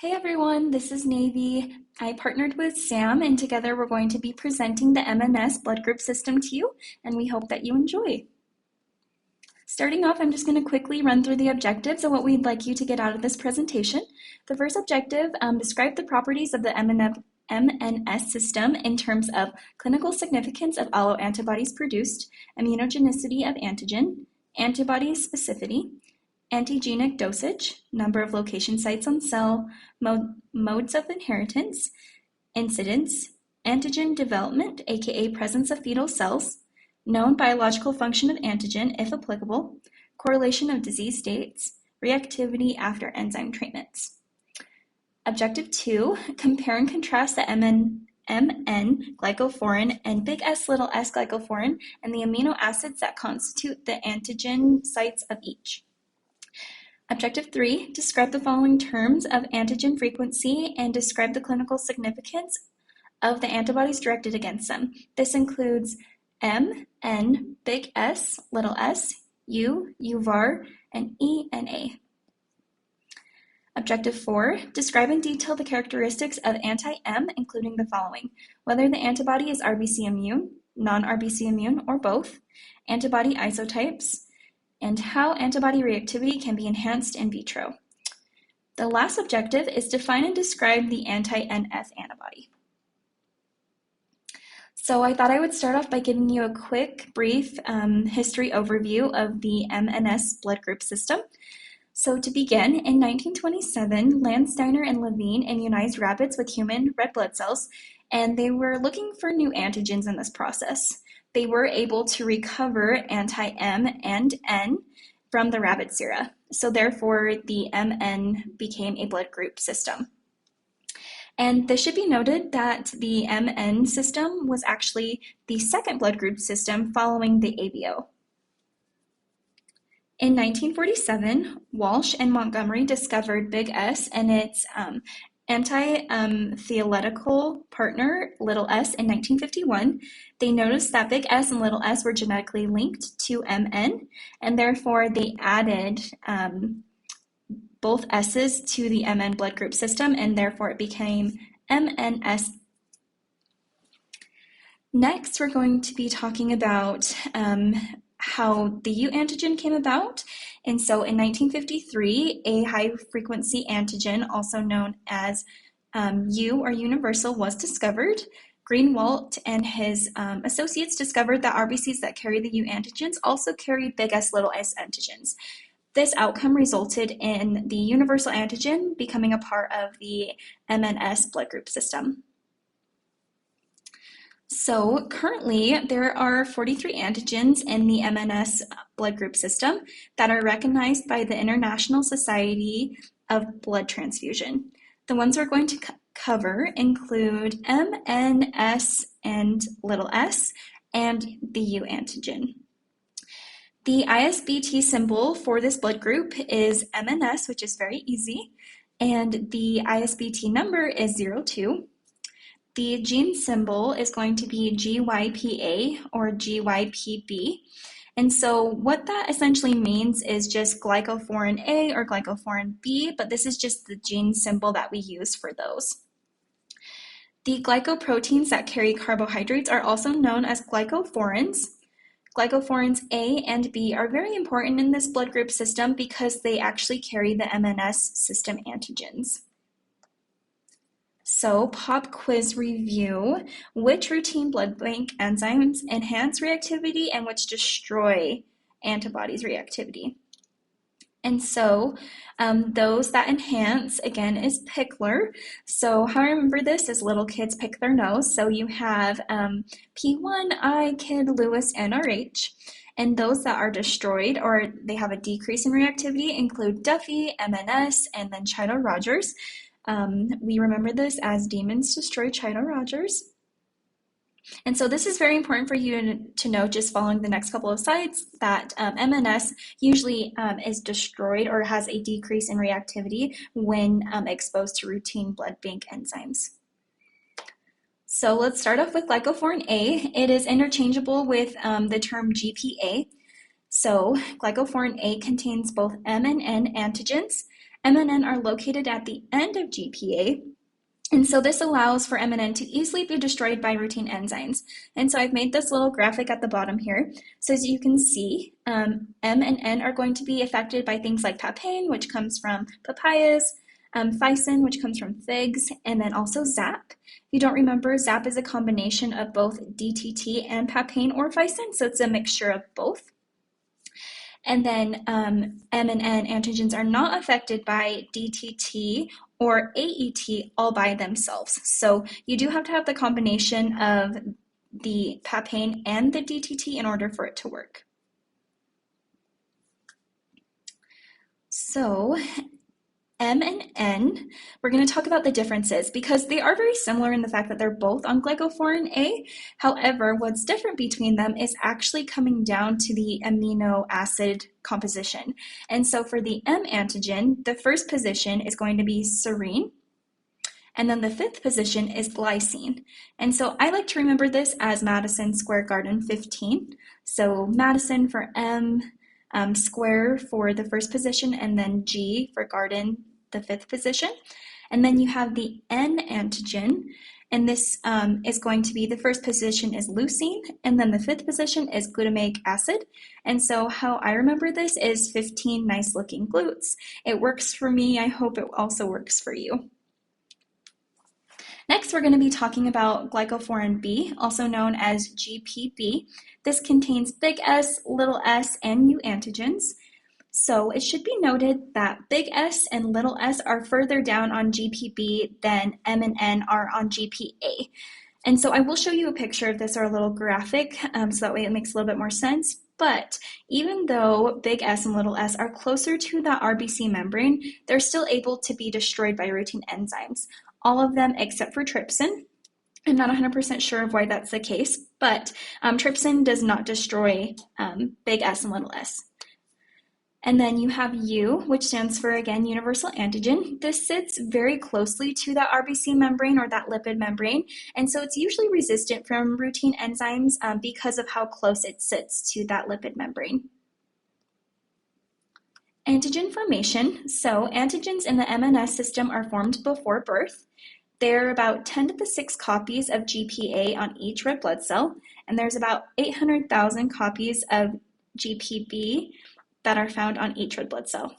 Hey everyone, this is Navy. I partnered with Sam and together we're going to be presenting the MNS blood group system to you, and we hope that you enjoy. Starting off, I'm just going to quickly run through the objectives of what we'd like you to get out of this presentation. The first objective, describe the properties of the MNS system in terms of clinical significance of alloantibodies produced, immunogenicity of antigen, antibody specificity, antigenic dosage, number of location sites on cell, modes of inheritance, incidence, antigen development, aka presence of fetal cells, known biological function of antigen, if applicable, correlation of disease states, reactivity after enzyme treatments. Objective 2, compare and contrast the MN glycophorin and big S little s glycophorin and the amino acids that constitute the antigen sites of each. Objective 3, describe the following terms of antigen frequency and describe the clinical significance of the antibodies directed against them. This includes M, N, big S, little s, U, UVAR, and ENA. Objective 4, describe in detail the characteristics of anti-M, including the following: whether the antibody is RBC immune, non-RBC immune, or both, antibody isotypes, and how antibody reactivity can be enhanced in vitro. The last objective is define and describe the anti-NF antibody. So I thought I would start off by giving you a quick, brief history overview of the MNS blood group system. So to begin, in 1927, Landsteiner and Levine immunized rabbits with human red blood cells, and they were looking for new antigens in this process. They were able to recover anti-M and N from the rabbit sera. So therefore, the MN became a blood group system. And this should be noted that the MN system was actually the second blood group system following the ABO. In 1947, Walsh and Montgomery discovered big S and its anti-theoletical partner, little s, in 1951. They noticed that big S and little s were genetically linked to MN, and therefore they added both S's to the MN blood group system, and therefore it became MNS. Next, we're going to be talking about how the U antigen came about. And so in 1953, a high-frequency antigen, also known as U or universal, was discovered. Greenwald and his associates discovered that RBCs that carry the U antigens also carry big S, little s antigens. This outcome resulted in the universal antigen becoming a part of the MNS blood group system. So currently, there are 43 antigens in the MNS blood group system that are recognized by the International Society of Blood Transfusion. The ones we're going to cover include M, N, S, and little s, and the U antigen. The ISBT symbol for this blood group is MNS, which is very easy, and the ISBT number is 02. The gene symbol is going to be GYPA or GYPB. And so what that essentially means is just glycophorin A or glycophorin B, but this is just the gene symbol that we use for those. The glycoproteins that carry carbohydrates are also known as glycophorins. Glycophorins A and B are very important in this blood group system because they actually carry the MNS system antigens. So, pop quiz review: which routine blood bank enzymes enhance reactivity and which destroy antibodies reactivity? And so, those that enhance, again, is Pickler. So how I remember this is little kids pick their nose. So you have P1, I, KID, Lewis, and RH. And those that are destroyed or they have a decrease in reactivity include Duffy, MNS, and then Chido-Rogers. We remember this as demons destroy Chido-Rogers. And so this is very important for you to know, just following the next couple of slides, that MNS usually is destroyed or has a decrease in reactivity when exposed to routine blood bank enzymes. So let's start off with glycophorin A. It is interchangeable with the term GPA. So glycophorin A contains both M and N antigens, MNN are located at the end of GPA, and so this allows for MNN to easily be destroyed by routine enzymes. And so I've made this little graphic at the bottom here. So as you can see, M and N are going to be affected by things like papain, which comes from papayas, phycin, which comes from figs, and then also ZAP. If you don't remember, ZAP is a combination of both DTT and papain or phycin, so it's a mixture of both. And then M and N antigens are not affected by DTT or AET all by themselves. So you do have to have the combination of the papain and the DTT in order for it to work. So M and N, we're going to talk about the differences because they are very similar in the fact that they're both on glycophorin A. However, what's different between them is actually coming down to the amino acid composition. And so for the M antigen, the first position is going to be serine, and then the fifth position is glycine. And so I like to remember this as Madison Square Garden 15. So Madison for M, square for the first position, and then G for garden, the fifth position. And then you have the N antigen, and this is going to be, the first position is leucine, and then the fifth position is glutamic acid. And so how I remember this is 15 nice looking glutes. It works for me. I hope it also works for you. Next, we're going to be talking about glycophorin B, also known as GPB. This contains big S, little s, and U antigens. So it should be noted that big S and little s are further down on GPB than M and N are on GPA. And so I will show you a picture of this or a little graphic, so that way it makes a little bit more sense. But even though big S and little s are closer to the RBC membrane, they're still able to be destroyed by routine enzymes. All of them except for trypsin. I'm not 100% sure of why that's the case, but trypsin does not destroy big S and little s. And then you have U, which stands for, again, universal antigen. This sits very closely to that RBC membrane or that lipid membrane, and so it's usually resistant from routine enzymes because of how close it sits to that lipid membrane. Antigen formation. So antigens in the MNS system are formed before birth. There are about 10 to the 6 copies of GPA on each red blood cell, and there's about 800,000 copies of GPB that are found on each red blood cell.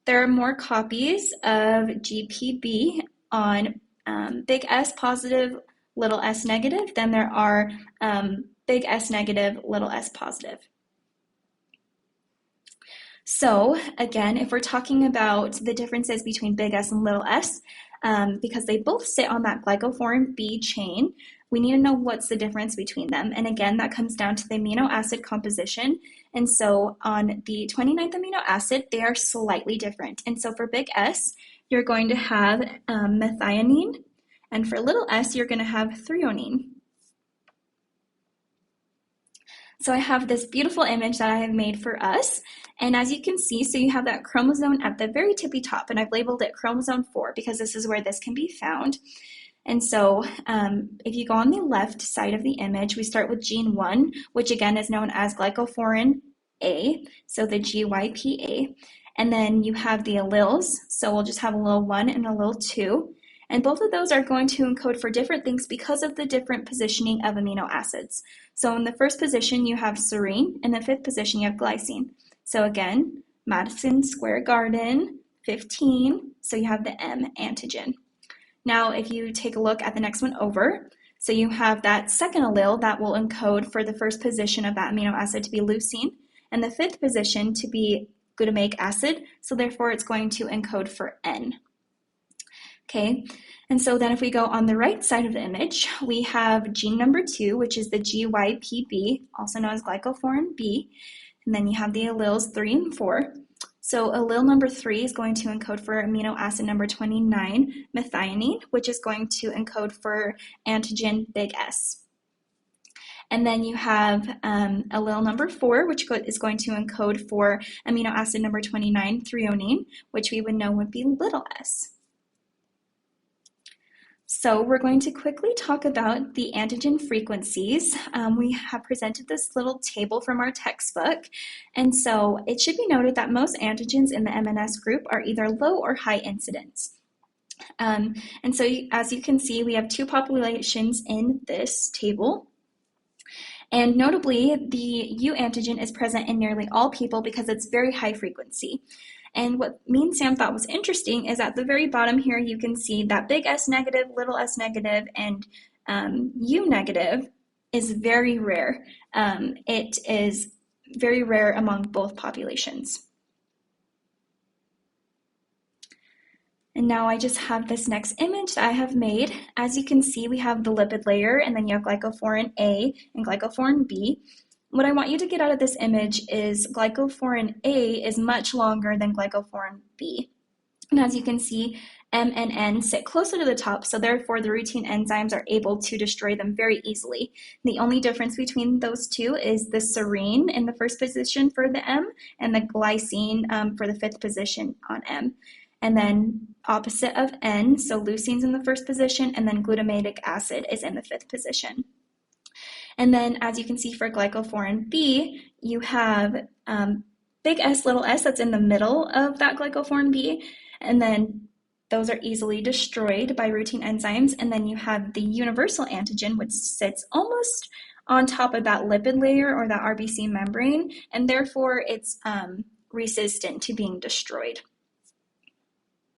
There are more copies of GPB on big S positive, little s negative than there are big S negative, little s positive. So again, if we're talking about the differences between big S and little s, because they both sit on that glycophorin B chain, we need to know what's the difference between them. And again, that comes down to the amino acid composition. And so on the 29th amino acid, they are slightly different. And so for big S, you're going to have methionine, and for little s, you're going to have threonine. So I have this beautiful image that I have made for us. And as you can see, so you have that chromosome at the very tippy top, and I've labeled it chromosome 4 because this is where this can be found. And so if you go on the left side of the image, we start with gene 1, which again is known as glycophorin A, so the GYPA. And then you have the alleles, so we'll just have a little 1 and a little 2. And both of those are going to encode for different things because of the different positioning of amino acids. So in the first position, you have serine, and in the fifth position, you have glycine. So again, Madison Square Garden, 15, so you have the M antigen. Now, if you take a look at the next one over, so you have that second allele that will encode for the first position of that amino acid to be leucine, and the fifth position to be glutamic acid, so therefore it's going to encode for N. Okay, and so then if we go on the right side of the image, we have gene number 2, which is the GYPB, also known as glycophorin B, and then you have the alleles 3 and 4. So allele number 3 is going to encode for amino acid number 29, methionine, which is going to encode for antigen big S. And then you have allele number 4, which is going to encode for amino acid number 29, threonine, which we would know would be little s. So we're going to quickly talk about the antigen frequencies. We have presented this little table from our textbook. And so it should be noted that most antigens in the MNS group are either low or high incidence. And so as you can see, we have two populations in this table. And notably, the U antigen is present in nearly all people because it's very high frequency. And what me and Sam thought was interesting is at the very bottom here, you can see that big S negative, little s negative, and U negative is very rare. It is very rare among both populations. And now I just have this next image that I have made. As you can see, we have the lipid layer, and then you have glycophorin A and glycophorin B. What I want you to get out of this image is glycophorin A is much longer than glycophorin B. And as you can see, M and N sit closer to the top, so therefore the routine enzymes are able to destroy them very easily. The only difference between those two is the serine in the first position for the M and the glycine for the fifth position on M. And then opposite of N, so leucine's in the first position, and then glutamatic acid is in the fifth position. And then as you can see for glycophorin B, you have big S, little s that's in the middle of that glycophorin B, and then those are easily destroyed by routine enzymes. And then you have the universal antigen, which sits almost on top of that lipid layer or that RBC membrane, and therefore it's resistant to being destroyed.